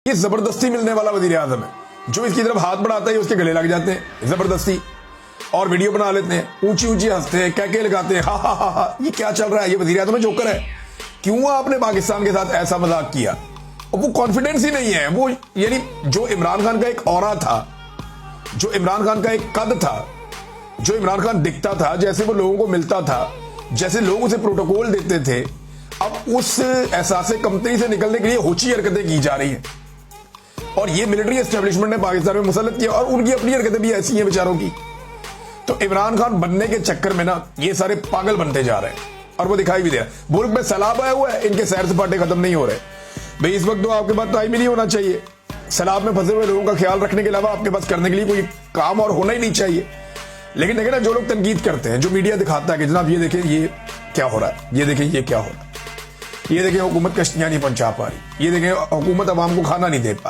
ये जबरदस्ती मिलने वाला वजीर आजम है। जो इसकी तरफ हाथ बढ़ाता है उसके गले लग जाते हैं जबरदस्ती, और वीडियो बना लेते हैं, ऊंची ऊंची हंसते हैं, कहके लगाते हैं, हा हा हा हा। ये क्या चल रहा है? ये वजीर आजम है, जोकर है। क्यों आपने पाकिस्तान के साथ ऐसा मजाक किया? और वो कॉन्फिडेंस ही नहीं है। वो यानी जो इमरान खान का एक ऑरा था, जो इमरान खान का एक कद था, जो इमरान खान दिखता था, जैसे वो लोगों को मिलता था, जैसे लोग उसे प्रोटोकॉल देते थे, अब उस एहसास कमतरी से निकलने के लिए होची हरकतें की जा रही हैं। और ये मिलिट्री एस्टेब्लिशमेंट ने पाकिस्तान में मुसल्लत किया, और उनकी अपनी हरकतें भी ऐसी हैं बेचारों की। तो इमरान खान बनने के चक्कर में ना ये सारे पागल बनते जा रहे हैं, और वो दिखाई भी दे रहा है। मुल्क में सैलाब आया हुआ है, इनके सैर सपाटे खत्म नहीं हो रहे भाई। इस वक्त तो आपके पास टाइम ही नहीं होना चाहिए। सैलाब में फंसे हुए लोगों का ख्याल रखने के अलावा आपके पास करने के लिए कोई काम और होना ही नहीं चाहिए। लेकिन देखें ना, जो लोग तनकीद करते हैं, जो मीडिया दिखाता है कि जनाब ये देखें ये क्या हो रहा है, ये देखें ये क्या हो रहा है, ये देखें हुकूमत कश्तियां नहीं पहुंचा पा रही, ये देखें हुकूमत अवाम को खाना नहीं दे पा रही।